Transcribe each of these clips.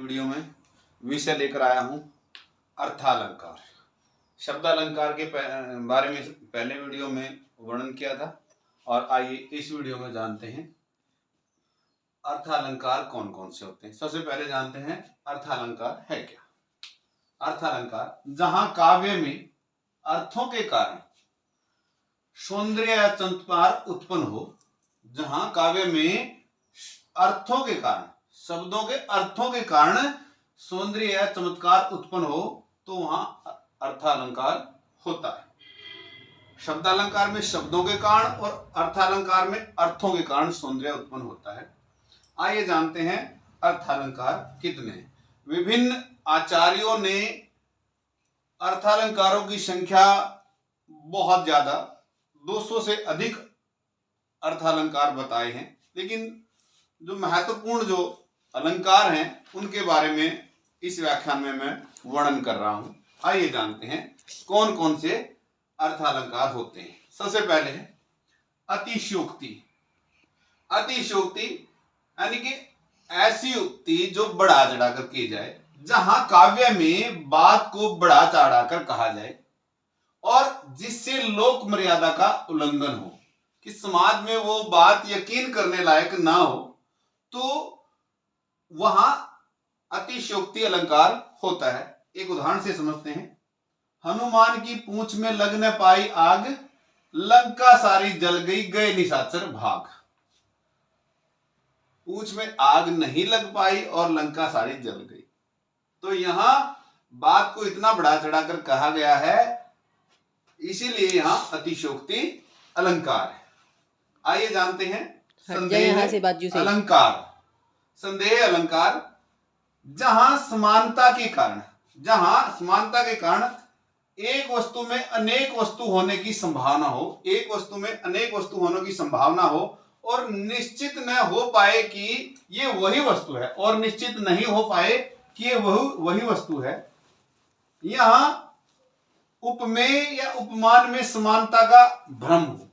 Video में विषय लेकर आया हूं अर्थालंकार। शब्दालंकार के बारे में पहले वीडियो में वर्णन किया था और आइए इस वीडियो में जानते हैं अर्थालंकार कौन कौन से होते हैं। सबसे पहले जानते हैं अर्थालंकार है क्या। अर्थालंकार जहां काव्य में अर्थों के कारण सौंदर्य या चमत्कार उत्पन्न हो, जहां काव्य में अर्थों के कारण, शब्दों के अर्थों के कारण सौंदर्य या चमत्कार उत्पन्न हो, तो वहां अर्थालंकार होता है। शब्दालंकार में शब्दों के कारण और अर्थालंकार में अर्थों के कारण सौंदर्य उत्पन्न होता है। आइए जानते हैं अर्थालंकार कितने हैं। विभिन्न आचार्यों ने अर्थालंकारों की संख्या बहुत ज्यादा 200 से अधिक अर्थालंकार बताए हैं, लेकिन जो महत्वपूर्ण जो अलंकार हैं उनके बारे में इस व्याख्यान में मैं वर्णन कर रहा हूं। आइए जानते हैं कौन कौन से अर्थालंकार होते हैं। सबसे पहले है अतिशयोक्ति। अतिशयोक्ति यानी कि ऐसी युक्ति जो बढ़ा चढ़ाकर की जाए, जहां काव्य में बात को बढ़ा चढ़ाकर कहा जाए और जिससे लोक मर्यादा का उल्लंघन हो, कि समाज में वो बात यकीन करने लायक ना हो, तो वहां अतिशयोक्ति अलंकार होता है। एक उदाहरण से समझते हैं। हनुमान की पूंछ में लग न पाई आग, लंका सारी जल गई गए निशाचर भाग। पूंछ में आग नहीं लग पाई और लंका सारी जल गई, तो यहां बात को इतना बढ़ा चढ़ाकर कहा गया है, इसीलिए यहां अतिशयोक्ति अलंकार है। आइए जानते हैं संदेह अलंकार। संदेह अलंकार जहां समानता के कारण एक वस्तु में अनेक वस्तु होने की संभावना हो, एक वस्तु में अनेक वस्तु होने की संभावना हो और निश्चित न हो पाए कि ये वही वस्तु है, और निश्चित नहीं हो पाए कि ये वही वस्तु है। यहां उपमेय या उपमान में समानता का भ्रम हो,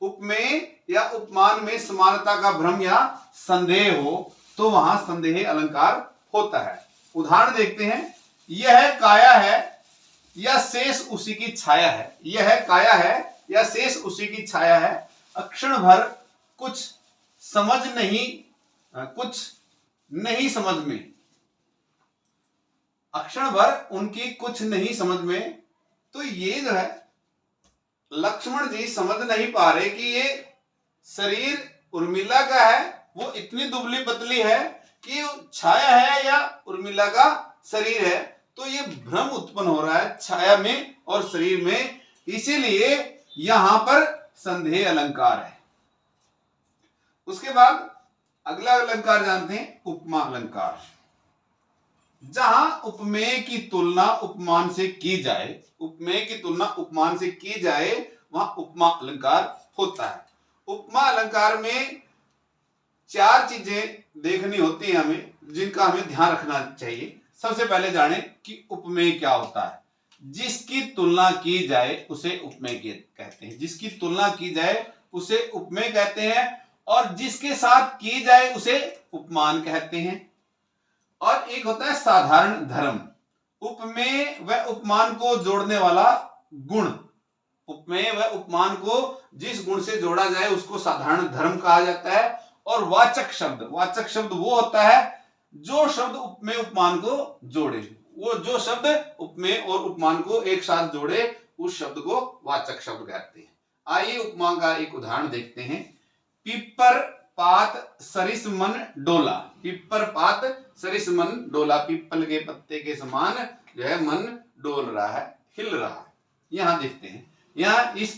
उपमेय या उपमान में समानता का भ्रम या संदेह हो, तो वहां संदेह अलंकार होता है। उदाहरण देखते हैं। यह काया है या शेष उसी की छाया है। यह काया है या शेष उसी की छाया है। अक्षण भर कुछ नहीं समझ में, अक्षण भर उनकी कुछ नहीं समझ में। तो ये जो है लक्ष्मण जी समझ नहीं पा रहे कि ये शरीर उर्मिला का है, वो इतनी दुबली पतली है कि छाया है या उर्मिला का शरीर है। तो ये भ्रम उत्पन्न हो रहा है छाया में और शरीर में, इसीलिए यहां पर संदेह अलंकार है। उसके बाद अगला अलंकार जानते हैं उपमा अलंकार। जहां उपमेय की तुलना उपमान से की जाए, उपमेय की तुलना उपमान से की जाए, वहां उपमा अलंकार होता है। उपमा अलंकार में 4 चीजें देखनी होती है हमें, जिनका हमें ध्यान रखना चाहिए। सबसे पहले जाने कि उपमेय क्या होता है। जिसकी तुलना की जाए उसे उपमेय कहते हैं। जिसकी तुलना की जाए उसे उपमेय कहते हैं, और जिसके साथ की जाए उसे उपमान कहते हैं। और एक होता है साधारण धर्म। उपमेय व उपमान को जोड़ने वाला गुण। उपमेय व उपमान को जिस गुण से जोड़ा जाए उसको साधारण धर्म कहा जाता है। और वाचक शब्द वो होता है जो शब्द उपमेय उपमान को जोड़े। वो जो शब्द उपमेय और उपमान को एक साथ जोड़े, उस शब्द को वाचक शब्द कहते हैं। आइए उपमा का एक उदाहरण देखते हैं। पिपर पात सरिस मन डोला। पिपर पात सरिस मन डोला। पीपल के पत्ते के समान जो है मन डोल रहा है, हिल रहा है। यहां देखते हैं, यहां इस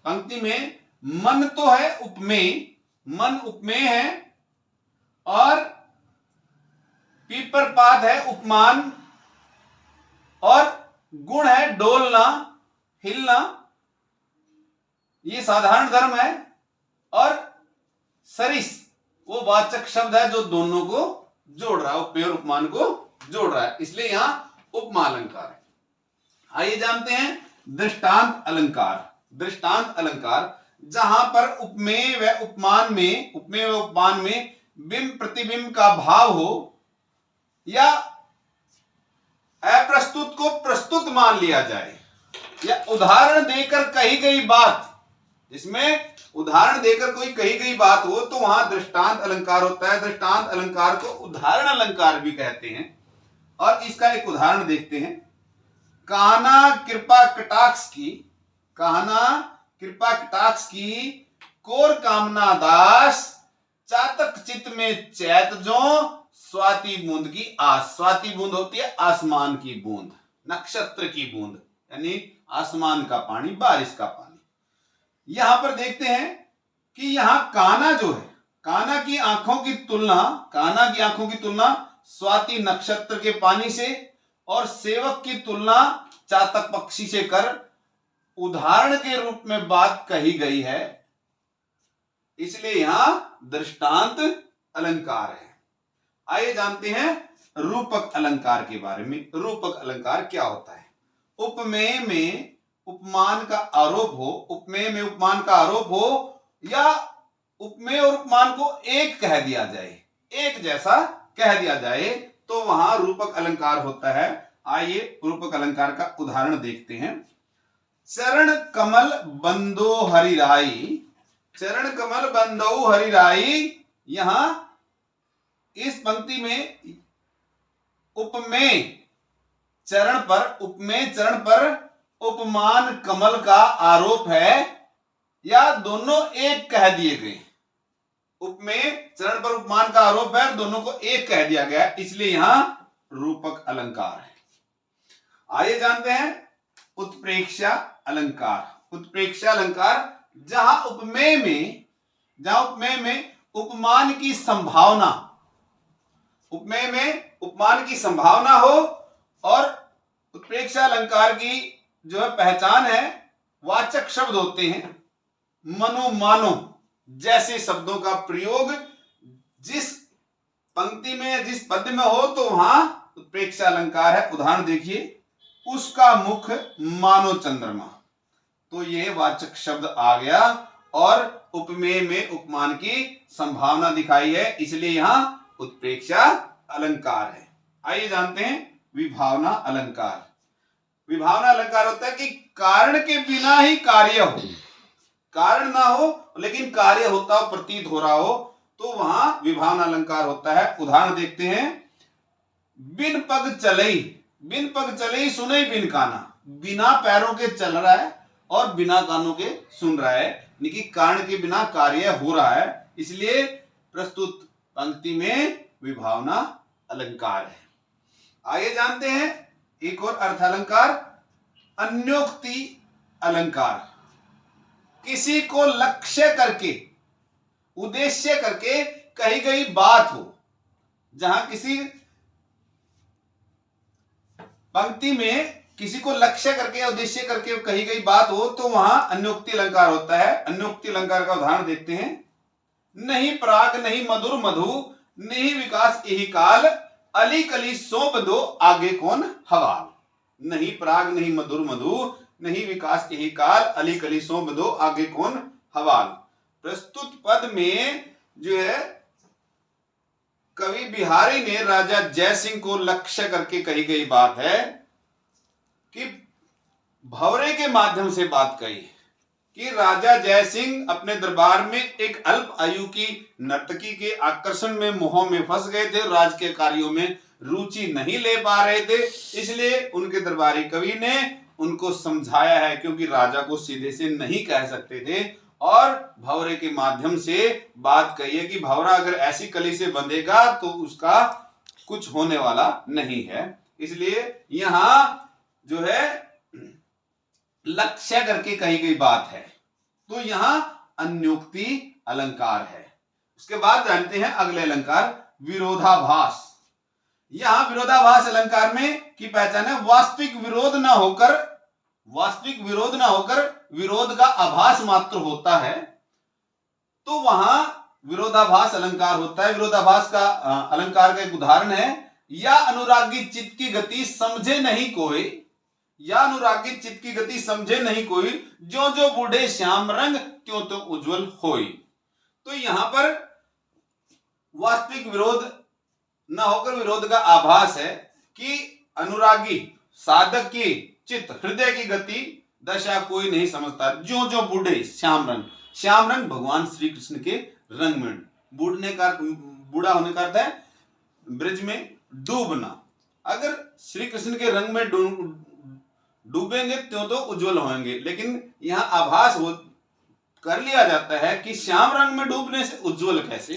पंक्ति में मन तो है उपमेय, मन उपमेय है, और पीपर पात है उपमान, और गुण है डोलना, हिलना, ये साधारण धर्म है। और सरिस वो वाचक शब्द है जो दोनों को जोड़ रहा है, उपमेय और उपमान को जोड़ रहा है, इसलिए यहां उपमा अलंकार है। आइए जानते हैं दृष्टांत अलंकार। दृष्टांत अलंकार जहां पर उपमेय व उपमान में बिंब प्रतिबिंब का भाव हो, या उसको प्रस्तुत मान लिया जाए, या उदाहरण देकर कही गई बात, जिसमें उदाहरण देकर कोई कही गई बात हो तो वहां दृष्टांत अलंकार होता है। दृष्टांत अलंकार को उदाहरण अलंकार भी कहते हैं। और इसका एक उदाहरण देखते हैं। कहना कृपा कटाक्ष की, कहना कृपा कटाक्ष की, कोर कामना दास, चातक चित्त में चैत जो, स्वाति बूंद की आस। स्वाति बूंद होती है आसमान की बूंद, नक्षत्र की बूंद, यानी आसमान का पानी, बारिश का पानी। यहां पर देखते हैं कि यहां कान्हा जो है, कान्हा की आंखों की तुलना, कान्हा की आंखों की तुलना स्वाति नक्षत्र के पानी से और सेवक की तुलना चातक पक्षी से कर उदाहरण के रूप में बात कही गई है, इसलिए यहां दृष्टांत अलंकार है। आइए जानते हैं रूपक अलंकार के बारे में। रूपक अलंकार क्या होता है? उपमेय में उपमान का आरोप हो, उपमेय में उपमान का आरोप हो, या उपमेय और उपमान को एक कह दिया जाए, एक जैसा कह दिया जाए, तो वहां रूपक अलंकार होता है। आइए रूपक अलंकार का उदाहरण देखते हैं। चरण कमल बंदो हरिराई, चरण कमल बंदो हरिराई, यहां इस पंक्ति में उपमेय चरण पर, उपमेय चरण पर उपमान कमल का आरोप है, या दोनों एक कह दिए गए। उपमेय चरण पर उपमान का आरोप है, दोनों को एक कह दिया गया, इसलिए यहां रूपक अलंकार है। आइए जानते हैं उत्प्रेक्षा अलंकार। उत्प्रेक्षा अलंकार जहां उपमेय में उपमान की संभावना, उपमेय में उपमान की संभावना हो, और उत्प्रेक्षा अलंकार की जो है पहचान है, वाचक शब्द होते हैं, मनो मानो जैसे शब्दों का प्रयोग जिस पंक्ति में, जिस पद में हो, तो वहां उत्प्रेक्षा अलंकार है। उदाहरण देखिए, उसका मुख मानो चंद्रमा, तो ये वाचक शब्द आ गया और उपमेय में उपमान की संभावना दिखाई है, इसलिए यहां उत्प्रेक्षा अलंकार है। आइए जानते हैं विभावना अलंकार। विभावना अलंकार होता है कि कारण के बिना ही कार्य हो, कारण ना हो लेकिन कार्य होता हो, प्रतीत हो रहा हो, तो वहां विभावना अलंकार होता है। उदाहरण देखते हैं। बिन पग चलई, बिन पग चलई सुनई बिन काना, बिना पैरों के चल रहा है और बिना कानों के सुन रहा है, यानी कि कारण के बिना कार्य हो रहा है, इसलिए प्रस्तुत पंक्ति में विभावना अलंकार है। आइए जानते हैं एक और अर्थ अलंकार, अन्योक्ति अलंकार। किसी को लक्ष्य करके, उद्देश्य करके कही गई बात हो, जहां किसी पंक्ति में किसी को लक्ष्य करके, उद्देश्य करके कही गई बात हो, तो वहां अन्योक्ति अलंकार होता है। अन्योक्ति अलंकार का उदाहरण देखते हैं। नहीं पराग नहीं मधुर मधु, नहीं विकास यही काल, अली कली सौंप दो आगे कौन हवाल। नहीं पराग नहीं मधुर मधु, नहीं विकास यही काल, अली कली सौंप दो आगे कौन हवाल। प्रस्तुत पद में जो है कवि बिहारी ने राजा जयसिंह को लक्ष्य करके कही गई बात है कि भंवरे के माध्यम से बात कही कि राजा जयसिंह अपने दरबार में एक अल्प आयु की नर्तकी के आकर्षण में, मोह में फंस गए थे, राजकीय कार्यों में रुचि नहीं ले पा रहे थे, इसलिए उनके दरबारी कवि ने उनको समझाया है, क्योंकि राजा को सीधे से नहीं कह सकते थे, और भंवरे के माध्यम से बात कही है कि भंवरा अगर ऐसी कली से बंधेगा तो उसका कुछ होने वाला नहीं है, इसलिए यहां जो है लक्ष्य करके कही गई बात है, तो यहां अन्योक्ति अलंकार है। उसके बाद जानते हैं अगले अलंकार विरोधाभास। यहां विरोधाभास अलंकार में की पहचान है वास्तविक विरोध ना होकर, वास्तविक विरोध ना होकर विरोध का आभास मात्र होता है, तो वहां विरोधाभास अलंकार होता है। विरोधाभास का अलंकार का एक उदाहरण है, या अनुरागी चित्त की गति समझे नहीं कोई, या अनुरागी चित्त की गति समझे नहीं कोई, जो जो बूढ़े श्याम रंग त्यों तो उज्जवल होई। तो यहां पर वास्तविक विरोध न होकर विरोध का आभास है कि अनुरागी साधक की चित्त हृदय की गति दशा कोई नहीं समझता। जो जो बूढ़े श्याम रंग भगवान श्री कृष्ण के रंग में, बूढ़ा होने का अर्थ है ब्रज में डूबना। अगर श्री कृष्ण के रंग में डूबेंगे तो उज्जवल होंगे, लेकिन यहाँ आभास कर लिया जाता है कि श्याम रंग में डूबने से उज्जवल कैसे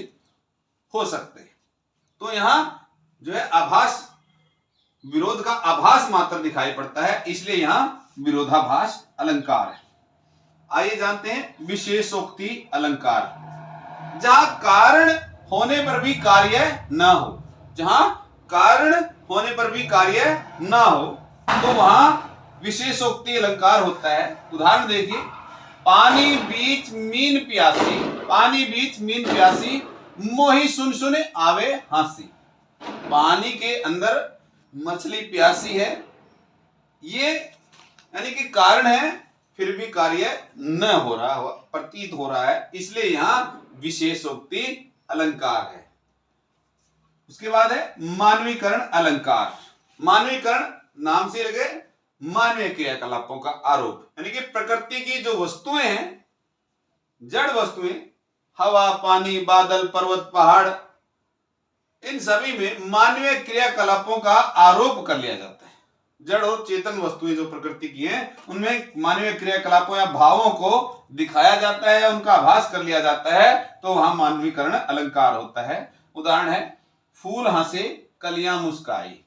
हो सकते हैं। तो यहाँ जो है आभास, विरोध का आभास मात्र दिखाई पड़ता है, इसलिए यहाँ विरोधाभास अलंकार है। आइए जानते हैं विशेषोक्ति अलंकार। जहां कारण होने पर भी कार्य ना हो, जहां कारण होने पर भी कार्य ना हो तो वहां विशेषोक्ति अलंकार होता है। उदाहरण देखिए, पानी बीच मीन प्यासी मोही सुन सुने आवे हांसी। पानी के अंदर मछली प्यासी है, ये यानी कि कारण है फिर भी कार्य न हो रहा, प्रतीत हो रहा है, इसलिए यहां विशेषोक्ति अलंकार है। उसके बाद है मानवीकरण अलंकार। मानवीकरण नाम से लगे मानवीय क्रियाकलापों का आरोप, यानी कि प्रकृति की जो वस्तुएं हैं, जड़ वस्तुएं, हवा, पानी, बादल, पर्वत, पहाड़, इन सभी में मानवीय क्रियाकलापों का आरोप कर लिया जाता है। जड़ और चेतन वस्तुएं जो प्रकृति की हैं, उनमें मानवीय क्रियाकलापों या भावों को दिखाया जाता है, उनका आभास कर लिया जाता है, तो वहां मानवीकरण अलंकार होता है। उदाहरण है, फूल हंसे कलियां मुस्काई।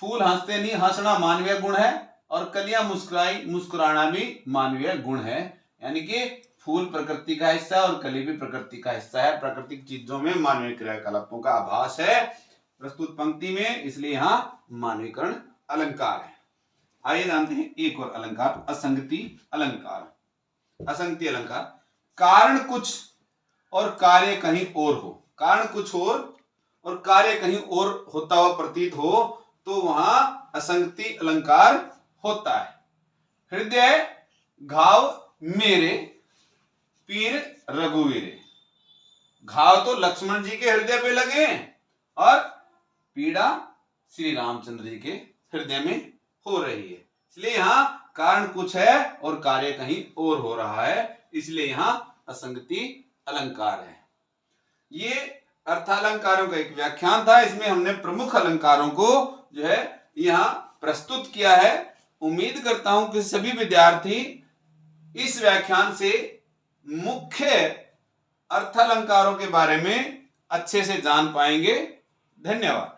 फूल हंसते नहीं, हंसना मानवीय गुण है, और कलियां मुस्कुराई, मुस्कुराना भी मानवीय गुण है। यानी कि फूल प्रकृति का हिस्सा और कली भी प्रकृति का हिस्सा है। प्राकृतिक चीजों में मानवीय क्रियाकलापों का आभास है प्रस्तुत पंक्ति में, इसलिए यहां मानवीकरण अलंकार है। आइए जानते हैं एक और अलंकार, असंगति अलंकार। असंगति अलंकार, कारण कुछ और कार्य कहीं और हो, कारण कुछ और कार्य कहीं और होता हुआ प्रतीत हो तो वहां असंगति अलंकार होता है। हृदय घाव मेरे पीर रघुवीरे। घाव तो लक्ष्मण जी के हृदय पे लगे और पीड़ा श्री रामचंद्र जी के हृदय में हो रही है, इसलिए यहां कारण कुछ है और कार्य कहीं और हो रहा है, इसलिए यहां असंगति अलंकार है। ये अर्थालंकारों का एक व्याख्यान था, इसमें हमने प्रमुख अलंकारों को जो है यहां प्रस्तुत किया है। उम्मीद करता हूं कि सभी विद्यार्थी इस व्याख्यान से मुख्य अर्थालंकारों के बारे में अच्छे से जान पाएंगे। धन्यवाद।